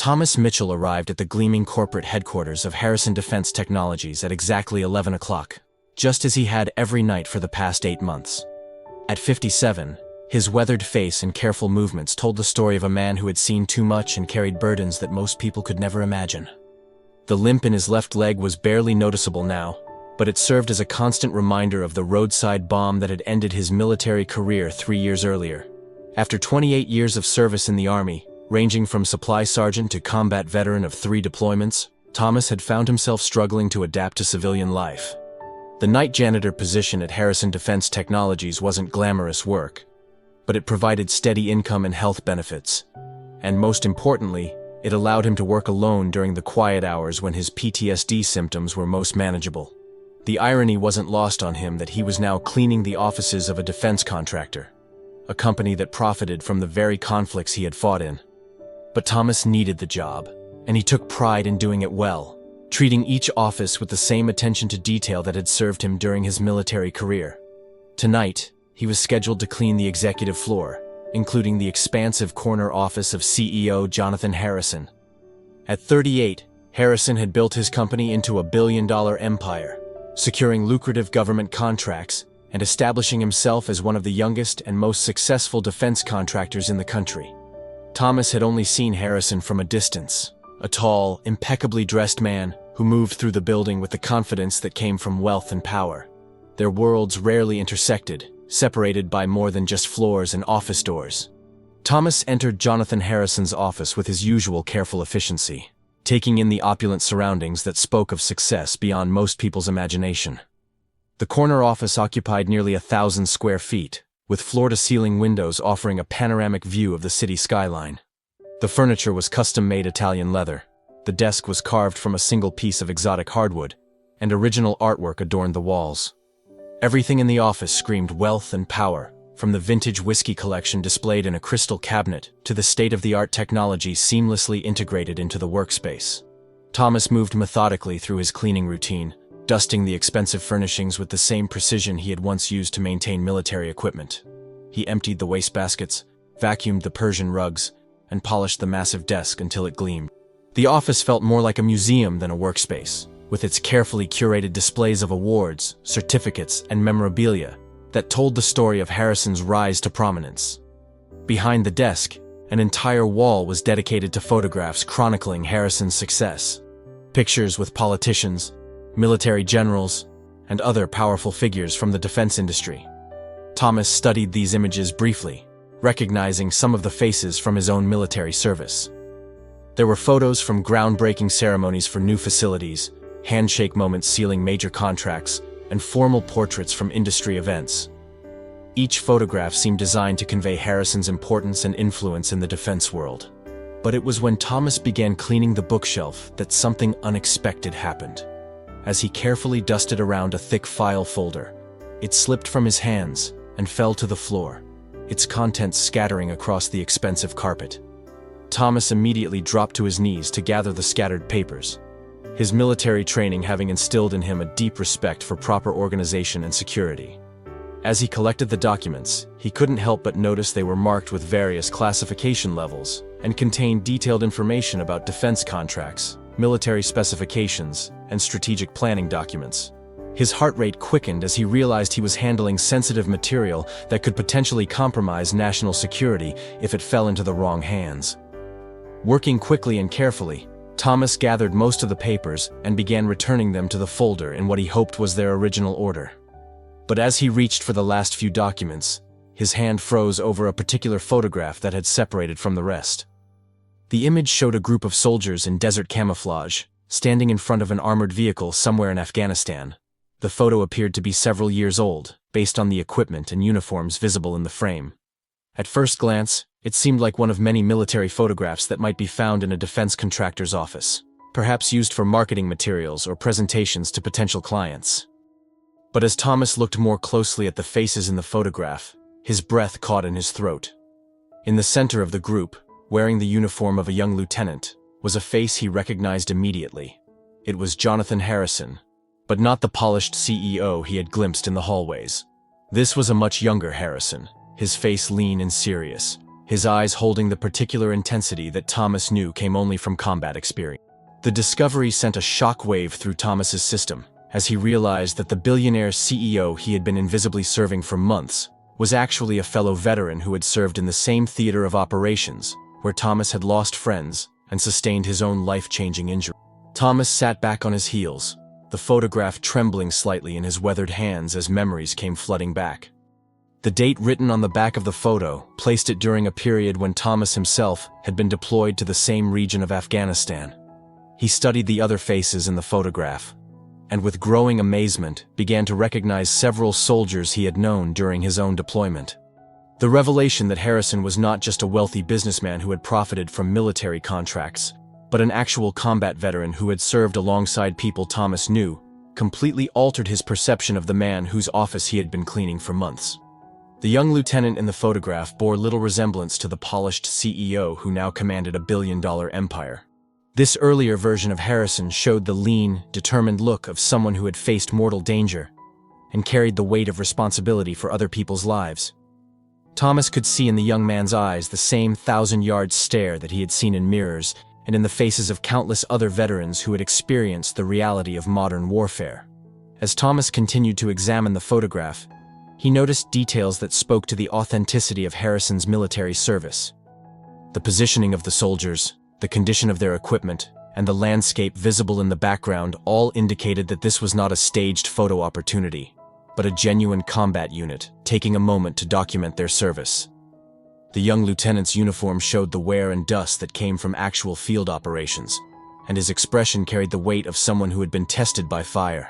Thomas Mitchell arrived at the gleaming corporate headquarters of Harrison Defense Technologies at exactly 11 o'clock, just as he had every night for the past 8 months. At 57, his weathered face and careful movements told the story of a man who had seen too much and carried burdens that most people could never imagine. The limp in his left leg was barely noticeable now, but it served as a constant reminder of the roadside bomb that had ended his military career 3 years earlier. After 28 years of service in the Army, ranging from supply sergeant to combat veteran of 3 deployments, Thomas had found himself struggling to adapt to civilian life. The night janitor position at Harrison Defense Technologies wasn't glamorous work, but it provided steady income and health benefits. And most importantly, it allowed him to work alone during the quiet hours when his PTSD symptoms were most manageable. The irony wasn't lost on him that he was now cleaning the offices of a defense contractor, a company that profited from the very conflicts he had fought in. But Thomas needed the job, and he took pride in doing it well, treating each office with the same attention to detail that had served him during his military career. Tonight, he was scheduled to clean the executive floor, including the expansive corner office of CEO Jonathan Harrison. At 38, Harrison had built his company into a billion-dollar empire, securing lucrative government contracts and establishing himself as one of the youngest and most successful defense contractors in the country. Thomas had only seen Harrison from a distance, a tall, impeccably dressed man who moved through the building with the confidence that came from wealth and power. Their worlds rarely intersected, separated by more than just floors and office doors. Thomas entered Jonathan Harrison's office with his usual careful efficiency, taking in the opulent surroundings that spoke of success beyond most people's imagination. The corner office occupied nearly 1,000 square feet, with floor-to-ceiling windows offering a panoramic view of the city skyline. The furniture was custom-made Italian leather, the desk was carved from a single piece of exotic hardwood, and original artwork adorned the walls. Everything in the office screamed wealth and power, from the vintage whiskey collection displayed in a crystal cabinet to the state-of-the-art technology seamlessly integrated into the workspace. Thomas moved methodically through his cleaning routine, dusting the expensive furnishings with the same precision he had once used to maintain military equipment. He emptied the wastebaskets, vacuumed the Persian rugs, and polished the massive desk until it gleamed. The office felt more like a museum than a workspace, with its carefully curated displays of awards, certificates, and memorabilia that told the story of Harrison's rise to prominence. Behind the desk, an entire wall was dedicated to photographs chronicling Harrison's success. Pictures with politicians, military generals, and other powerful figures from the defense industry. Thomas studied these images briefly, recognizing some of the faces from his own military service. There were photos from groundbreaking ceremonies for new facilities, handshake moments sealing major contracts, and formal portraits from industry events. Each photograph seemed designed to convey Harrison's importance and influence in the defense world. But it was when Thomas began cleaning the bookshelf that something unexpected happened. As he carefully dusted around a thick file folder, it slipped from his hands and fell to the floor, its contents scattering across the expensive carpet. Thomas immediately dropped to his knees to gather the scattered papers, his military training having instilled in him a deep respect for proper organization and security. As he collected the documents, he couldn't help but notice they were marked with various classification levels and contained detailed information about defense contracts, military specifications, and strategic planning documents. His heart rate quickened as he realized he was handling sensitive material that could potentially compromise national security if it fell into the wrong hands. Working quickly and carefully, Thomas gathered most of the papers and began returning them to the folder in what he hoped was their original order. But as he reached for the last few documents, his hand froze over a particular photograph that had separated from the rest. The image showed a group of soldiers in desert camouflage, standing in front of an armored vehicle somewhere in Afghanistan. The photo appeared to be several years old, based on the equipment and uniforms visible in the frame. At first glance, it seemed like one of many military photographs that might be found in a defense contractor's office, perhaps used for marketing materials or presentations to potential clients. But as Thomas looked more closely at the faces in the photograph, his breath caught in his throat. In the center of the group, wearing the uniform of a young lieutenant, was a face he recognized immediately. It was Jonathan Harrison, but not the polished CEO he had glimpsed in the hallways. This was a much younger Harrison, his face lean and serious, his eyes holding the particular intensity that Thomas knew came only from combat experience. The discovery sent a shock wave through Thomas's system, as he realized that the billionaire CEO he had been invisibly serving for months was actually a fellow veteran who had served in the same theater of operations, where Thomas had lost friends and sustained his own life-changing injury. Thomas sat back on his heels, the photograph trembling slightly in his weathered hands as memories came flooding back. The date written on the back of the photo placed it during a period when Thomas himself had been deployed to the same region of Afghanistan. He studied the other faces in the photograph, and with growing amazement began to recognize several soldiers he had known during his own deployment. The revelation that Harrison was not just a wealthy businessman who had profited from military contracts, but an actual combat veteran who had served alongside people Thomas knew, completely altered his perception of the man whose office he had been cleaning for months. The young lieutenant in the photograph bore little resemblance to the polished CEO who now commanded a billion-dollar empire. This earlier version of Harrison showed the lean, determined look of someone who had faced mortal danger and carried the weight of responsibility for other people's lives. Thomas could see in the young man's eyes the same thousand-yard stare that he had seen in mirrors and in the faces of countless other veterans who had experienced the reality of modern warfare. As Thomas continued to examine the photograph, he noticed details that spoke to the authenticity of Harrison's military service. The positioning of the soldiers, the condition of their equipment, and the landscape visible in the background all indicated that this was not a staged photo opportunity, but a genuine combat unit taking a moment to document their service. The young lieutenant's uniform showed the wear and dust that came from actual field operations, and his expression carried the weight of someone who had been tested by fire.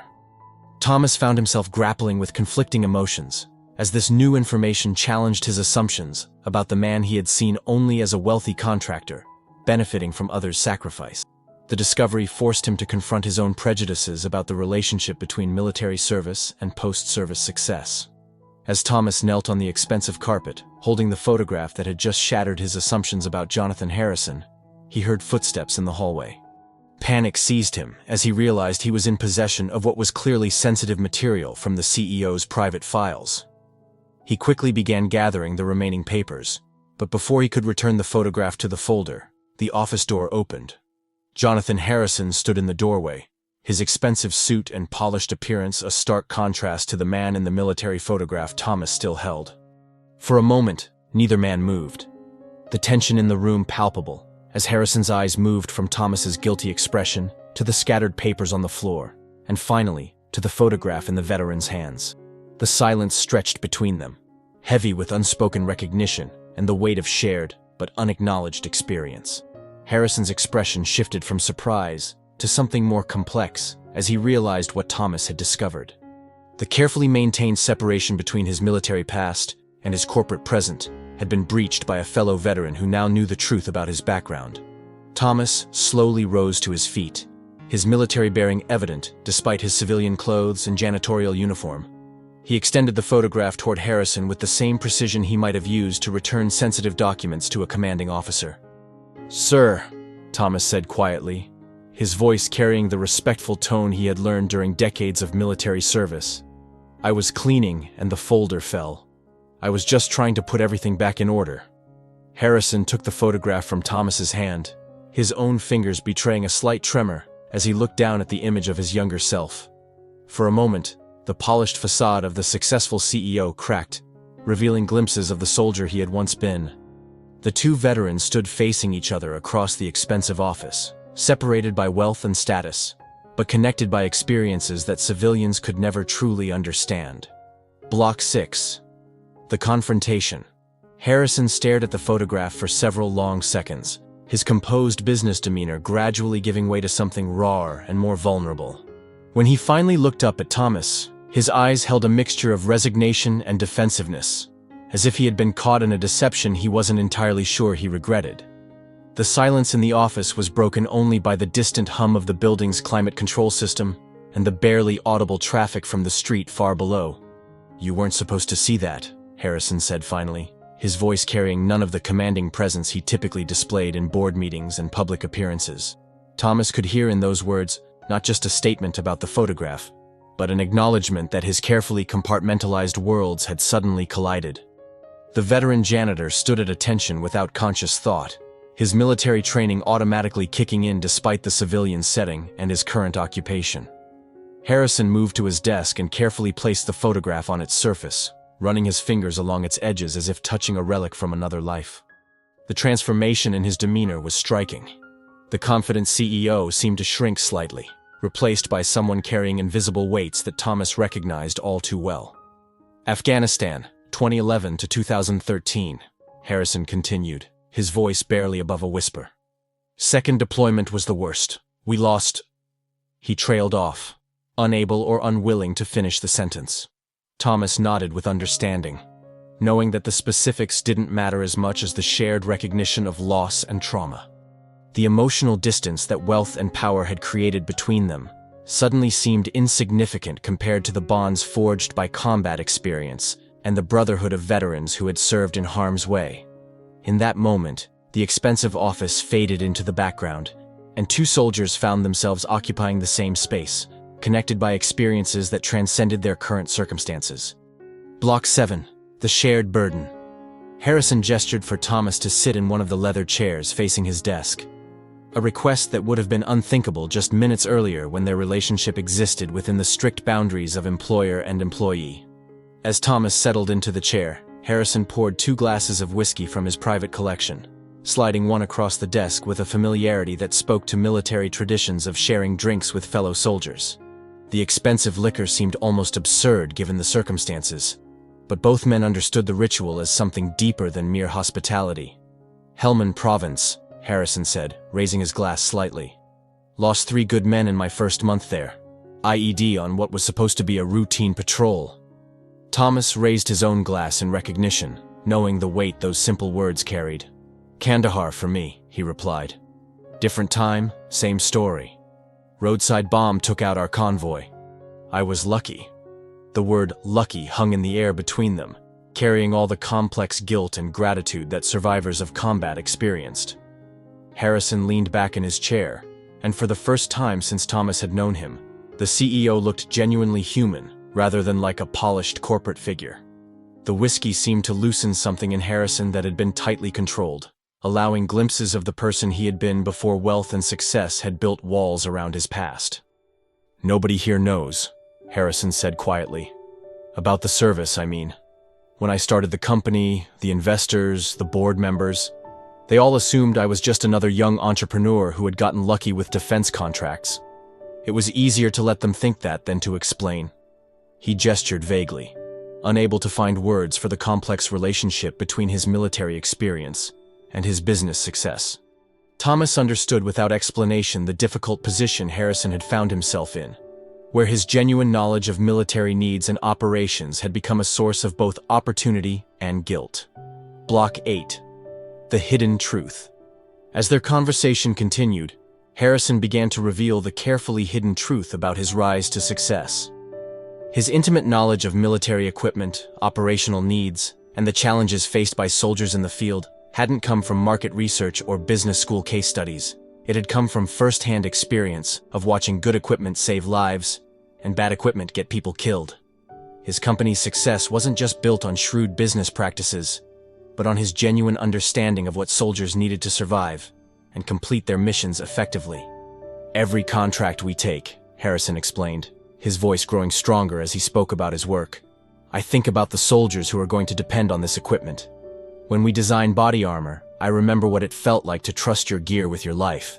Thomas found himself grappling with conflicting emotions, as this new information challenged his assumptions about the man he had seen only as a wealthy contractor, benefiting from others' sacrifice. The discovery forced him to confront his own prejudices about the relationship between military service and post-service success. As Thomas knelt on the expensive carpet, holding the photograph that had just shattered his assumptions about Jonathan Harrison, he heard footsteps in the hallway. Panic seized him as he realized he was in possession of what was clearly sensitive material from the CEO's private files. He quickly began gathering the remaining papers, but before he could return the photograph to the folder, the office door opened. Jonathan Harrison stood in the doorway, his expensive suit and polished appearance a stark contrast to the man in the military photograph Thomas still held. For a moment, neither man moved, the tension in the room palpable, as Harrison's eyes moved from Thomas's guilty expression to the scattered papers on the floor, and finally, to the photograph in the veteran's hands. The silence stretched between them, heavy with unspoken recognition and the weight of shared but unacknowledged experience. Harrison's expression shifted from surprise to something more complex as he realized what Thomas had discovered. The carefully maintained separation between his military past and his corporate present had been breached by a fellow veteran who now knew the truth about his background. Thomas slowly rose to his feet, his military bearing evident despite his civilian clothes and janitorial uniform. He extended the photograph toward Harrison with the same precision he might have used to return sensitive documents to a commanding officer. "Sir," Thomas said quietly, his voice carrying the respectful tone he had learned during decades of military service. "I was cleaning and the folder fell. I was just trying to put everything back in order." Harrison took the photograph from Thomas's hand, his own fingers betraying a slight tremor as he looked down at the image of his younger self. For a moment, the polished facade of the successful CEO cracked, revealing glimpses of the soldier he had once been. The two veterans stood facing each other across the expensive office, separated by wealth and status, but connected by experiences that civilians could never truly understand. Block 6. The confrontation. Harrison stared at the photograph for several long seconds, his composed business demeanor gradually giving way to something rawer and more vulnerable. When he finally looked up at Thomas, his eyes held a mixture of resignation and defensiveness, as if he had been caught in a deception he wasn't entirely sure he regretted. The silence in the office was broken only by the distant hum of the building's climate control system and the barely audible traffic from the street far below. "You weren't supposed to see that," Harrison said finally, his voice carrying none of the commanding presence he typically displayed in board meetings and public appearances. Thomas could hear in those words not just a statement about the photograph, but an acknowledgement that his carefully compartmentalized worlds had suddenly collided. The veteran janitor stood at attention without conscious thought, his military training automatically kicking in despite the civilian setting and his current occupation. Harrison moved to his desk and carefully placed the photograph on its surface, running his fingers along its edges as if touching a relic from another life. The transformation in his demeanor was striking. The confident CEO seemed to shrink slightly, replaced by someone carrying invisible weights that Thomas recognized all too well. Afghanistan, 2011 to 2013, Harrison continued, his voice barely above a whisper. Second deployment was the worst. We lost... He trailed off, unable or unwilling to finish the sentence. Thomas nodded with understanding, knowing that the specifics didn't matter as much as the shared recognition of loss and trauma. The emotional distance that wealth and power had created between them suddenly seemed insignificant compared to the bonds forged by combat experience and the brotherhood of veterans who had served in harm's way. In that moment, the expensive office faded into the background, and two soldiers found themselves occupying the same space, connected by experiences that transcended their current circumstances. Block 7, the shared burden. Harrison gestured for Thomas to sit in one of the leather chairs facing his desk, a request that would have been unthinkable just minutes earlier when their relationship existed within the strict boundaries of employer and employee. As Thomas settled into the chair, Harrison poured 2 glasses of whiskey from his private collection, sliding one across the desk with a familiarity that spoke to military traditions of sharing drinks with fellow soldiers. The expensive liquor seemed almost absurd given the circumstances, but both men understood the ritual as something deeper than mere hospitality. Helmand Province, Harrison said, raising his glass slightly. Lost 3 good men in my first month there. IED on what was supposed to be a routine patrol. Thomas raised his own glass in recognition, knowing the weight those simple words carried. Kandahar for me, he replied. Different time, same story. Roadside bomb took out our convoy. I was lucky. The word lucky hung in the air between them, carrying all the complex guilt and gratitude that survivors of combat experienced. Harrison leaned back in his chair, and for the first time since Thomas had known him, the CEO looked genuinely human rather than like a polished corporate figure. The whiskey seemed to loosen something in Harrison that had been tightly controlled, allowing glimpses of the person he had been before wealth and success had built walls around his past. Nobody here knows, Harrison said quietly. About the service, I mean. When I started the company, the investors, the board members, they all assumed I was just another young entrepreneur who had gotten lucky with defense contracts. It was easier to let them think that than to explain. He gestured vaguely, unable to find words for the complex relationship between his military experience and his business success. Thomas understood without explanation the difficult position Harrison had found himself in, where his genuine knowledge of military needs and operations had become a source of both opportunity and guilt. Block 8. The hidden truth. As their conversation continued, Harrison began to reveal the carefully hidden truth about his rise to success. His intimate knowledge of military equipment, operational needs, and the challenges faced by soldiers in the field hadn't come from market research or business school case studies. It had come from first-hand experience of watching good equipment save lives and bad equipment get people killed. His company's success wasn't just built on shrewd business practices, but on his genuine understanding of what soldiers needed to survive and complete their missions effectively. Every contract we take, Harrison explained, his voice growing stronger as he spoke about his work. I think about the soldiers who are going to depend on this equipment. When we design body armor, I remember what it felt like to trust your gear with your life.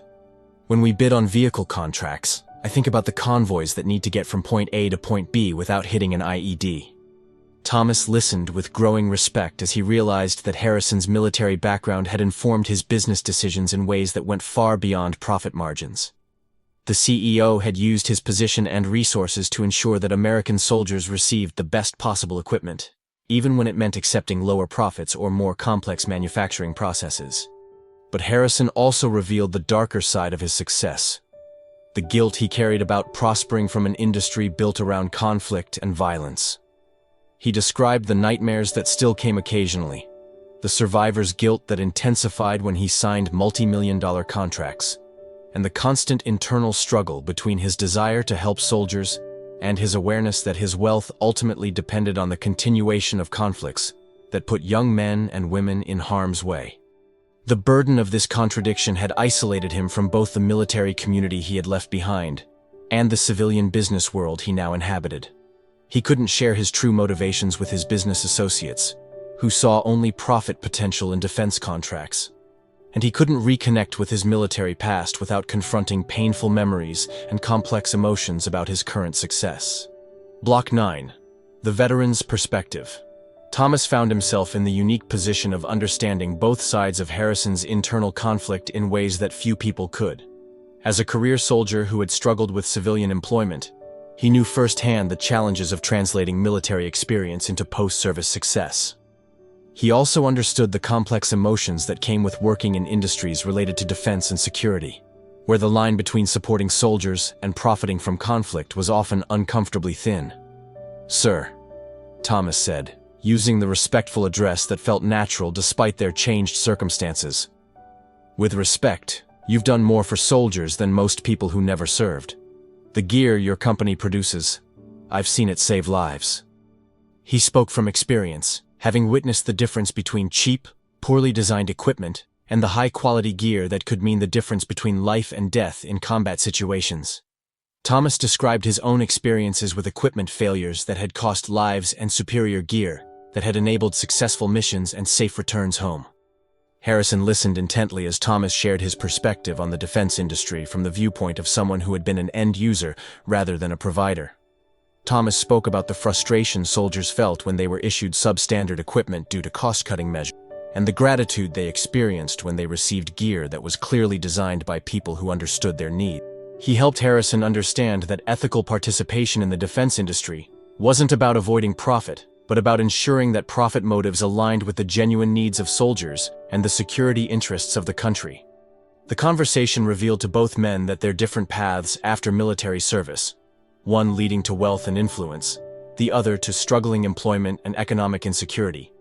When we bid on vehicle contracts, I think about the convoys that need to get from point A to point B without hitting an IED. Thomas listened with growing respect as he realized that Harrison's military background had informed his business decisions in ways that went far beyond profit margins. The CEO had used his position and resources to ensure that American soldiers received the best possible equipment, even when it meant accepting lower profits or more complex manufacturing processes. But Harrison also revealed the darker side of his success, the guilt he carried about prospering from an industry built around conflict and violence. He described the nightmares that still came occasionally, the survivor's guilt that intensified when he signed multi-million-dollar contracts, and the constant internal struggle between his desire to help soldiers and his awareness that his wealth ultimately depended on the continuation of conflicts that put young men and women in harm's way. The burden of this contradiction had isolated him from both the military community he had left behind and the civilian business world he now inhabited. He couldn't share his true motivations with his business associates, who saw only profit potential in defense contracts. And he couldn't reconnect with his military past without confronting painful memories and complex emotions about his current success. Block 9. The Veteran's Perspective. Thomas found himself in the unique position of understanding both sides of Harrison's internal conflict in ways that few people could. As a career soldier who had struggled with civilian employment, he knew firsthand the challenges of translating military experience into post-service success. He also understood the complex emotions that came with working in industries related to defense and security, where the line between supporting soldiers and profiting from conflict was often uncomfortably thin. "Sir," Thomas said, using the respectful address that felt natural despite their changed circumstances. "With respect, you've done more for soldiers than most people who never served. The gear your company produces, I've seen it save lives." He spoke from experience, having witnessed the difference between cheap, poorly designed equipment and the high-quality gear that could mean the difference between life and death in combat situations. Thomas described his own experiences with equipment failures that had cost lives and superior gear that had enabled successful missions and safe returns home. Harrison listened intently as Thomas shared his perspective on the defense industry from the viewpoint of someone who had been an end user rather than a provider. Thomas spoke about the frustration soldiers felt when they were issued substandard equipment due to cost-cutting measures, and the gratitude they experienced when they received gear that was clearly designed by people who understood their need. He helped Harrison understand that ethical participation in the defense industry wasn't about avoiding profit, but about ensuring that profit motives aligned with the genuine needs of soldiers and the security interests of the country. The conversation revealed to both men that their different paths after military service, one leading to wealth and influence, the other to struggling employment and economic insecurity,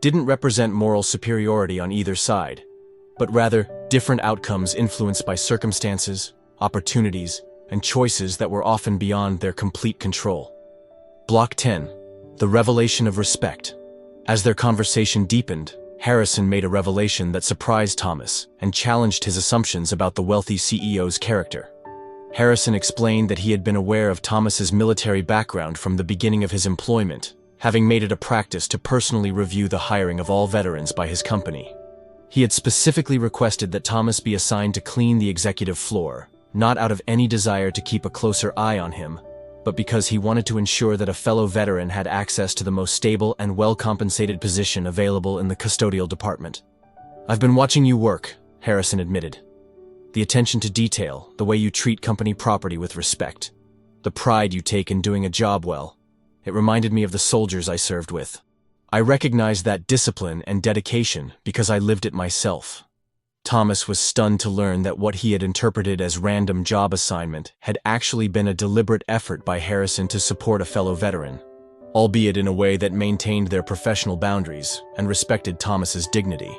didn't represent moral superiority on either side, but rather different outcomes influenced by circumstances, opportunities, and choices that were often beyond their complete control. Block 10. The Revelation of Respect. As their conversation deepened, Harrison made a revelation that surprised Thomas and challenged his assumptions about the wealthy CEO's character. Harrison explained that he had been aware of Thomas's military background from the beginning of his employment, having made it a practice to personally review the hiring of all veterans by his company. He had specifically requested that Thomas be assigned to clean the executive floor, not out of any desire to keep a closer eye on him, but because he wanted to ensure that a fellow veteran had access to the most stable and well-compensated position available in the custodial department. "I've been watching you work," Harrison admitted. "The attention to detail, the way you treat company property with respect, the pride you take in doing a job well. It reminded me of the soldiers I served with. I recognized that discipline and dedication because I lived it myself." Thomas was stunned to learn that what he had interpreted as random job assignment had actually been a deliberate effort by Harrison to support a fellow veteran, albeit in a way that maintained their professional boundaries and respected Thomas's dignity.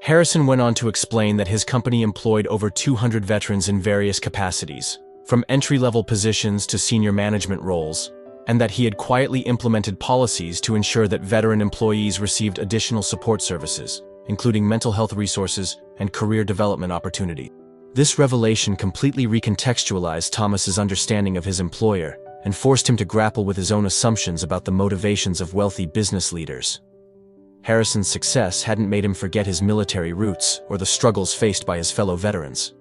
Harrison went on to explain that his company employed over 200 veterans in various capacities, from entry-level positions to senior management roles, and that he had quietly implemented policies to ensure that veteran employees received additional support services, including mental health resources and career development opportunities. This revelation completely recontextualized Thomas's understanding of his employer and forced him to grapple with his own assumptions about the motivations of wealthy business leaders. Harrison's success hadn't made him forget his military roots or the struggles faced by his fellow veterans.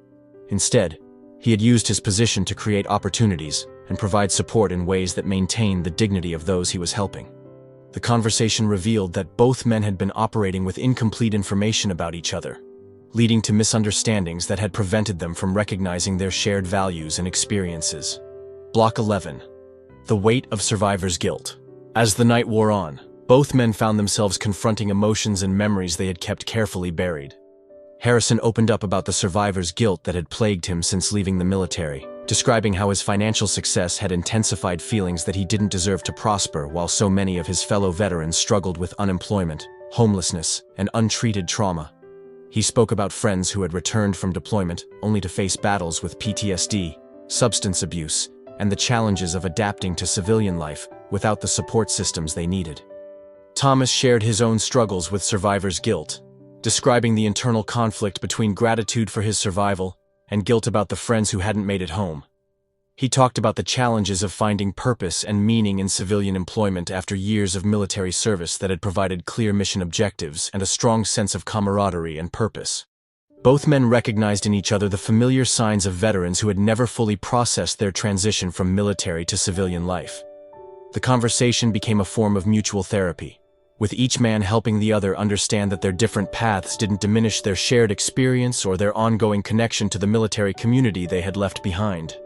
Instead, he had used his position to create opportunities and provide support in ways that maintained the dignity of those he was helping. The conversation revealed that both men had been operating with incomplete information about each other, leading to misunderstandings that had prevented them from recognizing their shared values and experiences. Block 11. The Weight of Survivor's Guilt. As the night wore on, both men found themselves confronting emotions and memories they had kept carefully buried. Harrison opened up about the survivor's guilt that had plagued him since leaving the military, describing how his financial success had intensified feelings that he didn't deserve to prosper while so many of his fellow veterans struggled with unemployment, homelessness, and untreated trauma. He spoke about friends who had returned from deployment only to face battles with PTSD, substance abuse, and the challenges of adapting to civilian life without the support systems they needed. Thomas shared his own struggles with survivor's guilt, describing the internal conflict between gratitude for his survival and guilt about the friends who hadn't made it home. He talked about the challenges of finding purpose and meaning in civilian employment after years of military service that had provided clear mission objectives and a strong sense of camaraderie and purpose. Both men recognized in each other the familiar signs of veterans who had never fully processed their transition from military to civilian life. The conversation became a form of mutual therapy, with each man helping the other understand that their different paths didn't diminish their shared experience or their ongoing connection to the military community they had left behind.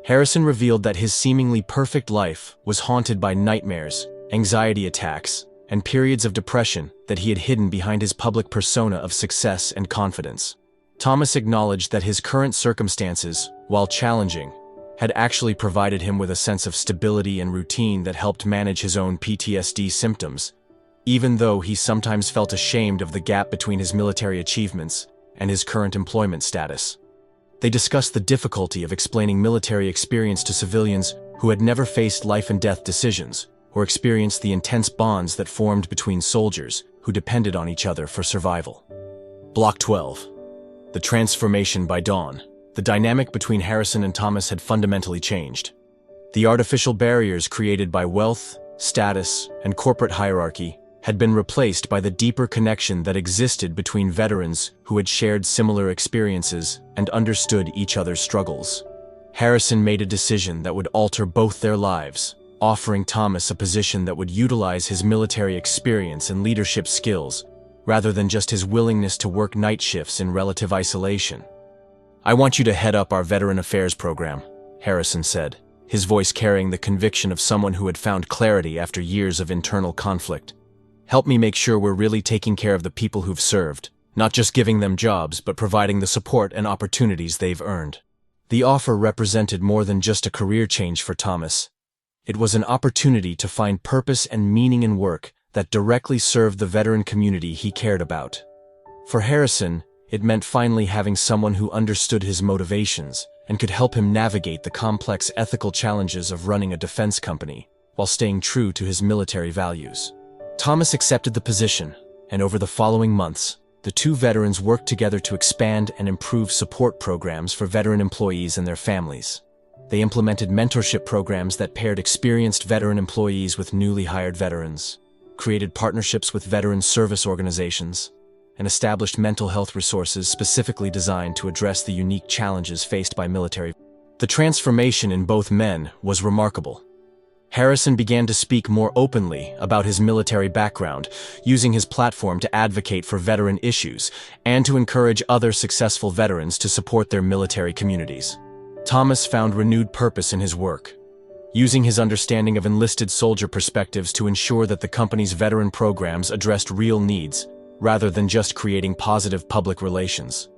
Harrison revealed that his seemingly perfect life was haunted by nightmares, anxiety attacks, and periods of depression that he had hidden behind his public persona of success and confidence. Thomas acknowledged that his current circumstances, while challenging, had actually provided him with a sense of stability and routine that helped manage his own PTSD symptoms, even though he sometimes felt ashamed of the gap between his military achievements and his current employment status. They discussed the difficulty of explaining military experience to civilians who had never faced life-and-death decisions or experienced the intense bonds that formed between soldiers who depended on each other for survival. Block 12. The transformation by dawn. The dynamic between Harrison and Thomas had fundamentally changed. The artificial barriers created by wealth, status, and corporate hierarchy had been replaced by the deeper connection that existed between veterans who had shared similar experiences and understood each other's struggles. Harrison made a decision that would alter both their lives, offering Thomas a position that would utilize his military experience and leadership skills, rather than just his willingness to work night shifts in relative isolation. "I want you to head up our Veteran Affairs program," Harrison said, his voice carrying the conviction of someone who had found clarity after years of internal conflict. "Help me make sure we're really taking care of the people who've served, not just giving them jobs, but providing the support and opportunities they've earned." The offer represented more than just a career change for Thomas. It was an opportunity to find purpose and meaning in work that directly served the veteran community he cared about. For Harrison, it meant finally having someone who understood his motivations and could help him navigate the complex ethical challenges of running a defense company while staying true to his military values. Thomas accepted the position, and over the following months, the two veterans worked together to expand and improve support programs for veteran employees and their families. They implemented mentorship programs that paired experienced veteran employees with newly hired veterans, created partnerships with veteran service organizations, and established mental health resources specifically designed to address the unique challenges faced by military. The transformation in both men was remarkable. Harrison began to speak more openly about his military background, using his platform to advocate for veteran issues and to encourage other successful veterans to support their military communities. Thomas found renewed purpose in his work, using his understanding of enlisted soldier perspectives to ensure that the company's veteran programs addressed real needs, rather than just creating positive public relations.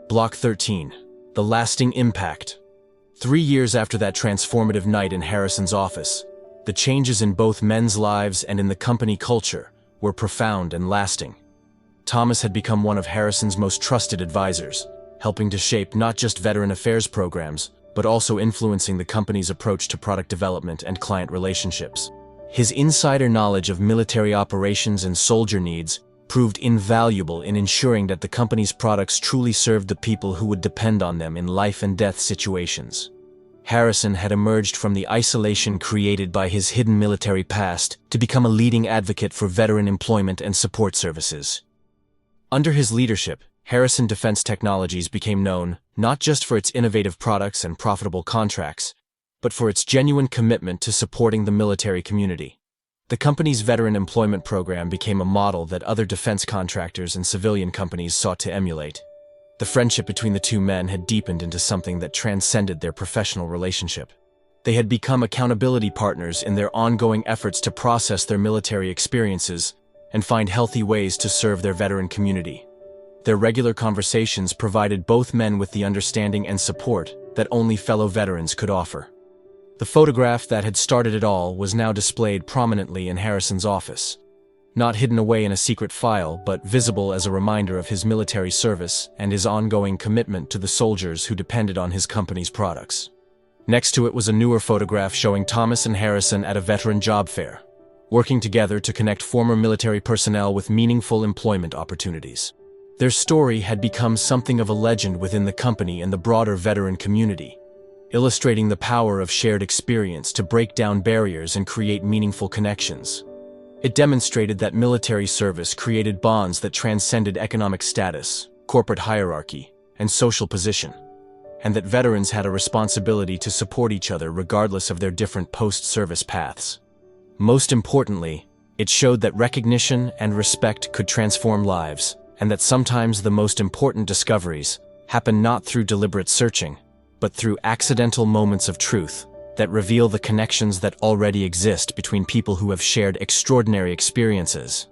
Block 13. The lasting impact. 3 years after that transformative night in Harrison's office, the changes in both men's lives and in the company culture were profound and lasting. Thomas had become one of Harrison's most trusted advisors, helping to shape not just veteran affairs programs, but also influencing the company's approach to product development and client relationships. His insider knowledge of military operations and soldier needs proved invaluable in ensuring that the company's products truly served the people who would depend on them in life and death situations. Harrison had emerged from the isolation created by his hidden military past to become a leading advocate for veteran employment and support services. Under his leadership, Harrison Defense Technologies became known not just for its innovative products and profitable contracts, but for its genuine commitment to supporting the military community. The company's veteran employment program became a model that other defense contractors and civilian companies sought to emulate. The friendship between the two men had deepened into something that transcended their professional relationship. They had become accountability partners in their ongoing efforts to process their military experiences and find healthy ways to serve their veteran community. Their regular conversations provided both men with the understanding and support that only fellow veterans could offer. The photograph that had started it all was now displayed prominently in Harrison's office, not hidden away in a secret file, but visible as a reminder of his military service and his ongoing commitment to the soldiers who depended on his company's products. Next to it was a newer photograph showing Thomas and Harrison at a veteran job fair. working together to connect former military personnel with meaningful employment opportunities. Their story had become something of a legend within the company and the broader veteran community, illustrating the power of shared experience to break down barriers and create meaningful connections. It demonstrated that military service created bonds that transcended economic status, corporate hierarchy, and social position, and that veterans had a responsibility to support each other regardless of their different post-service paths. Most importantly, it showed that recognition and respect could transform lives, and that sometimes the most important discoveries happen not through deliberate searching, but through accidental moments of truth that reveal the connections that already exist between people who have shared extraordinary experiences.